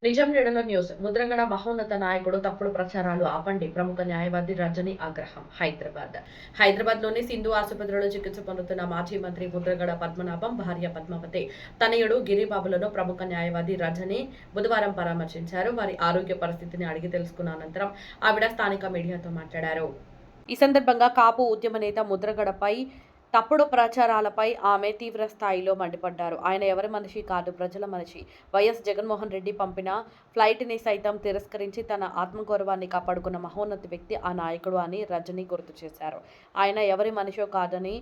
నిజం నీడలో న్యూస్. ముద్రగడ మహోన్నత నాయకుడు తప్పుడు ప్రచారాలు ఆపండి. ప్రముఖ న్యాయవాది రజని ఆగ్రహం. హైదరాబాద్లోని సింధు ఆసుపత్రిలో చికిత్స పొందుతున్న మాజీ మంత్రి ముద్రగడ పద్మనాభం భార్య పద్మావతి తనయుడు గిరిబాబులను ప్రముఖ న్యాయవాది రజని బుధవారం పరామర్శించారు. వారి ఆరోగ్య పరిస్థితిని అడిగి తెలుసుకున్న అనంతరం ఆవిడ స్థానిక మీడియాతో మాట్లాడారు. ఈ సందర్భంగా కాపు ఉద్యమ నేత ముద్రగడపై తప్పుడు ప్రచారాలపై ఆమె తీవ్ర స్థాయిలో మండిపడ్డారు. ఆయన ఎవరి మనిషి కాదు, ప్రజల మనిషి. వైఎస్ జగన్మోహన్ రెడ్డి పంపిన ఫ్లైట్ని సైతం తిరస్కరించి తన ఆత్మగౌరవాన్ని కాపాడుకున్న మహోన్నత వ్యక్తి ఆ నాయకుడు అని రజని గుర్తు చేశారు. ఆయన ఎవరి మనిషో కాదని,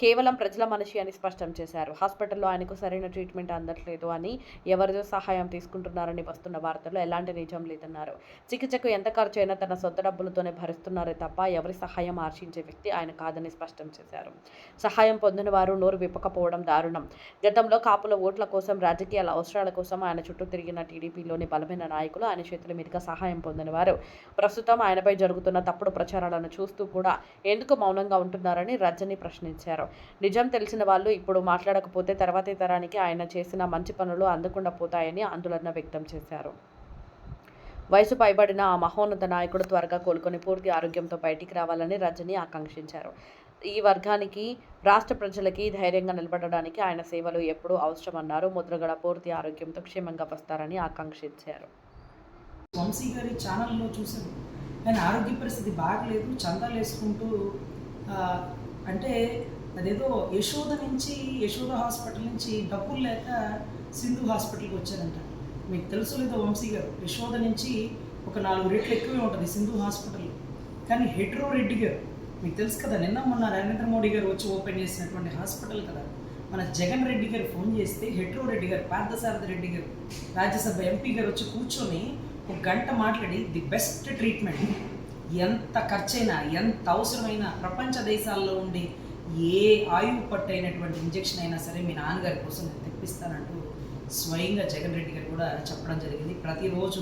కేవలం ప్రజల మనిషి అని స్పష్టం చేశారు. హాస్పిటల్లో ఆయనకు సరైన ట్రీట్మెంట్ అందట్లేదు అని, ఎవరిదో సహాయం తీసుకుంటున్నారని వస్తున్న వార్తల్లో ఎలాంటి నిజం లేదన్నారు. చికిత్సకు ఎంత ఖర్చు అయినా తన సొంత డబ్బులతోనే భరిస్తున్నారే తప్ప ఎవరి సహాయం ఆశించే వ్యక్తి ఆయన కాదని స్పష్టం చేశారు. సహాయం పొందిన వారు నోరు విప్పకపోవడం దారుణం. గతంలో కాపుల ఓట్ల కోసం, రాజకీయాల అవసరాల కోసం ఆయన చుట్టూ తిరిగిన టీడీపీలోని బలమైన నాయకులు, ఆయన చేతుల మీదుగా సహాయం పొందిన వారు ప్రస్తుతం ఆయనపై జరుగుతున్న తప్పుడు ప్రచారాలను చూస్తూ కూడా ఎందుకు మౌనంగా ఉంటున్నారని రజని ప్రశ్నించారు. నిజం తెలిసిన వాళ్ళు ఇప్పుడు మాట్లాడకపోతే తర్వాతి తరానికి ఆయన చేసిన మంచి పనులు అందకుండా పోతాయని ఆందోళన వ్యక్తం చేశారు. వయసు పైబడిన ఆ మహోన్నత నాయకుడు త్వరగా కోలుకొని పూర్తి ఆరోగ్యంతో బయటికి రావాలని రజని ఆకాంక్షించారు. ఈ వర్గానికి, రాష్ట్ర ప్రజలకి ధైర్యంగా నిలబడడానికి ఆయన సేవలు ఎప్పుడూ అవసరమన్నారు. ముద్రగడ పూర్తి ఆరోగ్యంతో క్షేమంగా వస్తారని ఆకాంక్షించారు. వంశీ గారి ఛానల్లో చూశాను. ఆయన ఆరోగ్య పరిస్థితి బాగలేదు, చందాలు వేసుకుంటూ అంటే అదేదో యశోద హాస్పిటల్ నుంచి డబ్బులు లేక సింధు హాస్పిటల్కి వచ్చారంట. మీకు తెలుసు లేదో వంశీ గారు, యశోద నుంచి ఒక 4 రెట్లు ఎక్కువే ఉంటుంది సింధు హాస్పిటల్. కానీ హెట్రో రెడ్డి గారు మీకు తెలుసు కదా, నిన్న మొన్న నరేంద్ర మోడీ గారు వచ్చి ఓపెన్ చేసినటువంటి హాస్పిటల్ కదా. మన జగన్ రెడ్డి గారు ఫోన్ చేస్తే హెట్రో రెడ్డి గారు, పార్థసారథి రెడ్డి గారు, రాజ్యసభ ఎంపీ గారు వచ్చి కూర్చొని 1 గంట మాట్లాడి ది బెస్ట్ ట్రీట్మెంట్, ఎంత ఖర్చైనా, ఎంత అవసరమైనా, ప్రపంచ దేశాల్లో ఉండి ఏ ఆయువు పట్టైనటువంటి ఇంజెక్షన్ అయినా సరే మీ నాన్నగారి కోసం నేను తెప్పిస్తానంటూ స్వయంగా జగన్ రెడ్డి గారు కూడా చెప్పడం జరిగింది. ప్రతిరోజు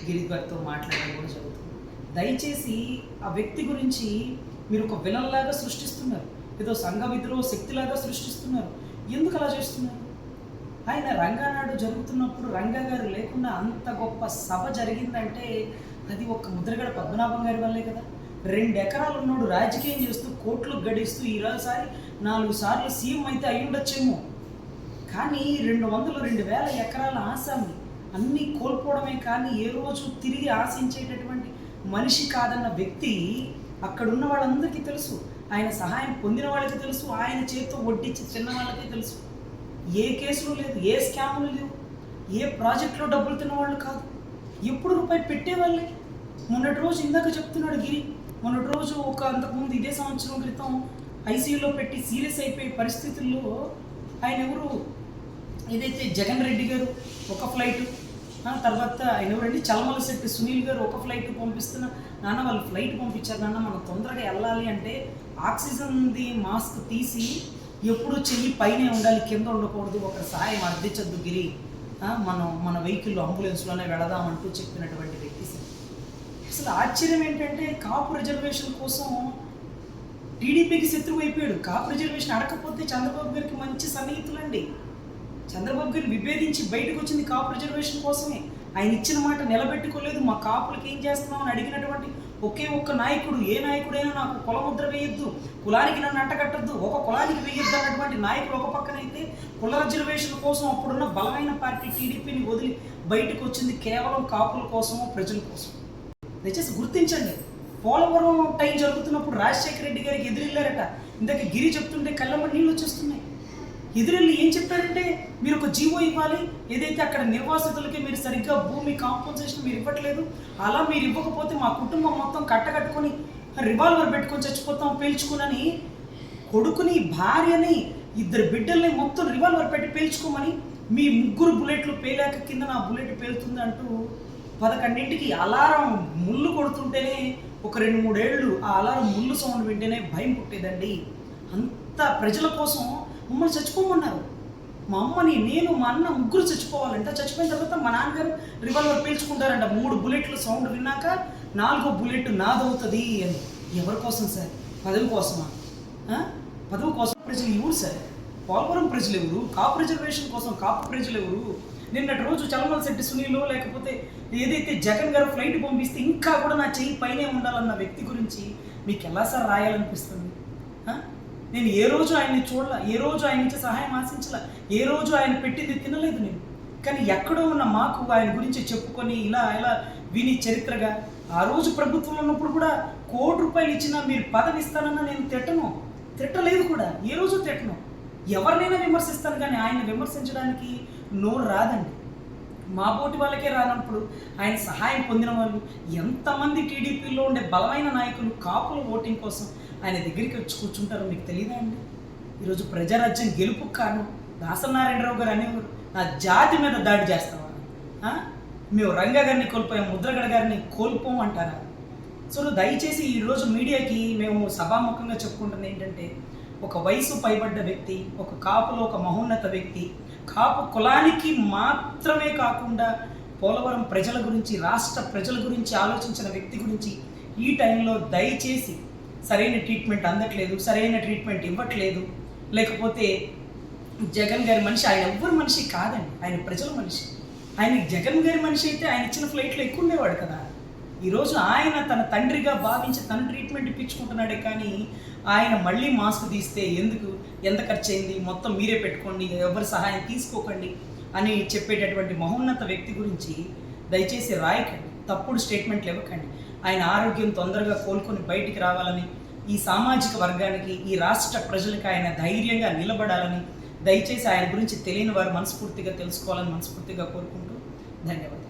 గిరి గారితో మాట్లాడడం కూడా జరుగుతుంది. దయచేసి ఆ వ్యక్తి గురించి మీరు ఒక విలన్లాగా సృష్టిస్తున్నారు, ఏదో సంఘ విద్రోహ శక్తిలాగా సృష్టిస్తున్నారు. ఎందుకు అలా చేస్తున్నారు? ఆయన రంగానాడు జరుగుతున్నప్పుడు రంగా గారు లేకుండా అంత గొప్ప సభ జరిగిందంటే అది ఒక ముద్రగడ పద్మనాభం గారి వల్లే కదా. 2 ఎకరాలు ఉన్నోడు రాజకీయం చేస్తూ కోట్లు గడిస్తూ ఈరోజుసారి 4 సార్లు సీఎం అయితే అయి ఉండొచ్చేమో. కానీ 200,000 ఎకరాల ఆసామి అన్నీ కోల్పోవడమే కానీ ఏ రోజు తిరిగి ఆశించేటటువంటి మనిషి కాదన్న వ్యక్తి అక్కడున్న వాళ్ళందరికీ తెలుసు. ఆయన సహాయం పొందిన వాళ్ళకి తెలుసు, ఆయన చేతితో వడ్డించి చిన్న వాళ్ళకి తెలుసు. ఏ కేసులు లేదు, ఏ స్కాములు లేవు, ఏ ప్రాజెక్టులో డబ్బులు తిన్నవాళ్ళు కాదు, ఎప్పుడు రూపాయి పెట్టేవాళ్ళే. మొన్నటి రోజు ఇందాక చెప్తున్నాడు గిరి, మొన్నటి రోజు అంతకుముందు ఇదే సంవత్సరం క్రితం ఐసీయూలో పెట్టి సీరియస్ అయిపోయే పరిస్థితుల్లో ఆయన ఎవరు, ఏదైతే జగన్ రెడ్డి గారు ఒక ఫ్లైట్, తర్వాత ఆయన ఎవరండి చలమల శెట్టి సునీల్ గారు ఒక ఫ్లైట్ పంపిస్తున్న, నాన్న వాళ్ళు ఫ్లైట్ పంపించారు నాన్న, మనం తొందరగా వెళ్ళాలి అంటే ఆక్సిజన్ది మాస్క్ తీసి ఎప్పుడు చెయ్యి పైనే ఉండాలి, కింద ఉండకూడదు, ఒక సాయం అర్థించద్దు గిరి, మన వెహికల్లో అంబులెన్స్లోనే వెళదామంటూ చెప్పినటువంటి వ్యక్తి. అసలు ఆశ్చర్యం ఏంటంటే కాపు రిజర్వేషన్ కోసం టీడీపీకి శత్రువు అయిపోయాడు. కాపు రిజర్వేషన్ అడగకపోతే చంద్రబాబు గారికి మంచి సన్నిహితులండి. చంద్రబాబు గారిని విభేదించి బయటకు వచ్చింది కాపు రిజర్వేషన్ కోసమే. ఆయన ఇచ్చిన మాట నిలబెట్టుకోలేదు. మా కాపులకి ఏం చేస్తున్నామని అడిగినటువంటి ఒకే ఒక్క నాయకుడు, ఏ నాయకుడైనా నాకు కులముద్ర వేయొద్దు, కులానికి నన్ను అంటగట్టద్దు, ఒక కులానికి వేయొద్దు అన్నటువంటి నాయకుడు ఒక పక్కనైతే, కుల రిజర్వేషన్ కోసం అప్పుడున్న బలమైన పార్టీ టీడీపీని వదిలి బయటకు వచ్చింది కేవలం కాపుల కోసమో ప్రజల కోసం. దయచేసి గుర్తించండి. పోలవరం టైం జరుగుతున్నప్పుడు రాజశేఖర రెడ్డి గారికి ఎదురెళ్ళారట. ఇందాక గిరి చెప్తుంటే కళ్ళమ్మ నీళ్ళు వచ్చేస్తున్నాయి. ఎదురెళ్ళి ఏం చెప్పారంటే, మీరు ఒక జీవో ఇవ్వాలి, ఏదైతే అక్కడ నిర్వాసితులకి మీరు సరిగ్గా భూమి కాంపన్సేషన్ మీరు ఇవ్వట్లేదు, అలా మీరు ఇవ్వకపోతే మా కుటుంబం మొత్తం కట్టకట్టుకొని రివాల్వర్ పెట్టుకొని చచ్చిపోతాం పేల్చుకునని, కొడుకుని, భార్యని, 2 బిడ్డల్ని మొత్తం రివాల్వర్ పెట్టి పేల్చుకోమని, మీ 3 బుల్లెట్లు పేలాక కింద నా బుల్లెట్ పేలుతుంది అంటూ 11ంటికి అలారం ముళ్ళు కొడుతుంటేనే ఒక 2-3 ఏళ్ళు ఆ అలారం ముళ్ళు సౌండ్ వింటేనే భయం పుట్టేదండి. అంత ప్రజల కోసం మమ్మల్ని చచ్చిపోమన్నారు. మా అమ్మని, నేను, మా అన్న 3 చచ్చిపోవాలంట. చచ్చిపోయిన తర్వాత మా నాన్నగారు రివాల్వర్ పేల్చుకుంటారంట. 3 బుల్లెట్లు సౌండ్ విన్నాక 4వ బుల్లెట్ నాదవుతుంది అని. ఎవరి కోసం సార్? పదవి కోసమా? పదవి కోసం ప్రజలు ఎవరు సార్? పోలవరం ప్రజలు ఎవరు? కాపు రిజర్వేషన్ కోసం కాపు ప్రజలు ఎవరు? నిన్నటి రోజు చలమలశెట్టి సునీలో లేకపోతే ఏదైతే జగన్ గారు ఫ్లైట్ పంపిస్తే ఇంకా కూడా నా చెయ్యి పైనే ఉండాలన్న వ్యక్తి గురించి మీకు ఎలా సార్ రాయాలనిపిస్తుంది? నేను ఏ రోజు ఆయన్ని చూడాల, ఏ రోజు ఆయన నుంచి సహాయం ఆశించాల, ఏ రోజు ఆయన పెట్టింది తినలేదు నేను. కానీ ఎక్కడో ఉన్న మాకు ఆయన గురించి చెప్పుకొని ఇలా ఇలా విని చరిత్రగా ఆ రోజు ప్రభుత్వంలో ఉన్నప్పుడు కూడా ₹1,00,00,000 ఇచ్చినా మీరు పదవి ఇస్తానన్నా నేను తిట్టలేదు కూడా, ఏ రోజు తిట్టను. ఎవరినైనా విమర్శిస్తాను కానీ ఆయన విమర్శించడానికి నోరు రాదండి. మా పోటీ వాళ్ళకే రానప్పుడు ఆయన సహాయం పొందిన వాళ్ళు ఎంతమంది టీడీపీలో ఉండే బలమైన నాయకులు కాపుల ఓటింగ్ కోసం ఆయన దగ్గరికి వచ్చి కూర్చుంటారో మీకు తెలియదా అండి? ఈరోజు ప్రజారాజ్యం గెలుపుకు కారణం దాసనారాయణరావు గారు అనేవారు, నా జాతి మీద దాడి చేస్తావా, మేము రంగా గారిని కోల్పోయాం, ముద్రగడ గారిని కోల్పోం అంటారా? సో దయచేసి ఈరోజు మీడియాకి మేము సభాముఖంగా చెప్పుకుంటుంది ఏంటంటే, ఒక వయసు పైబడ్డ వ్యక్తి, ఒక కాపులో ఒక మహోన్నత వ్యక్తి, కాపు కులానికి మాత్రమే కాకుండా పోలవరం ప్రజల గురించి, రాష్ట్ర ప్రజల గురించి ఆలోచించిన వ్యక్తి గురించి ఈ టైంలో దయచేసి సరైన ట్రీట్మెంట్ అందట్లేదు, సరైన ట్రీట్మెంట్ ఇవ్వట్లేదు, లేకపోతే జగన్ గారి మనిషి, ఆయన ఎవ్వరు మనిషి కాదండి, ఆయన ప్రజల మనిషి. ఆయన జగన్ గారి మనిషి అయితే ఆయన ఇచ్చిన ఫ్లైట్లో ఎక్కువ ఉండేవాడు కదా. ఈరోజు ఆయన తన తండ్రిగా భావించి తన ట్రీట్మెంట్ ఇప్పించుకుంటున్నాడే కానీ ఆయన మళ్ళీ మాస్క్ తీస్తే ఎంత ఖర్చు అయింది, మొత్తం మీరే పెట్టుకోండి, ఎవరి సహాయం తీసుకోకండి అని చెప్పేటటువంటి మహోన్నత వ్యక్తి గురించి దయచేసి రాయకండి, తప్పుడు స్టేట్మెంట్లు ఇవ్వకండి. ఆయన ఆరోగ్యం తొందరగా కోలుకొని బయటికి రావాలని, ఈ సామాజిక వర్గానికి, ఈ రాష్ట్ర ప్రజలకు ఆయన ధైర్యంగా నిలబడాలని దయచేసి ఆయన గురించి తెలియని వారు మనస్ఫూర్తిగా తెలుసుకోవాలని మనస్ఫూర్తిగా కోరుకుంటూ ధన్యవాదాలు.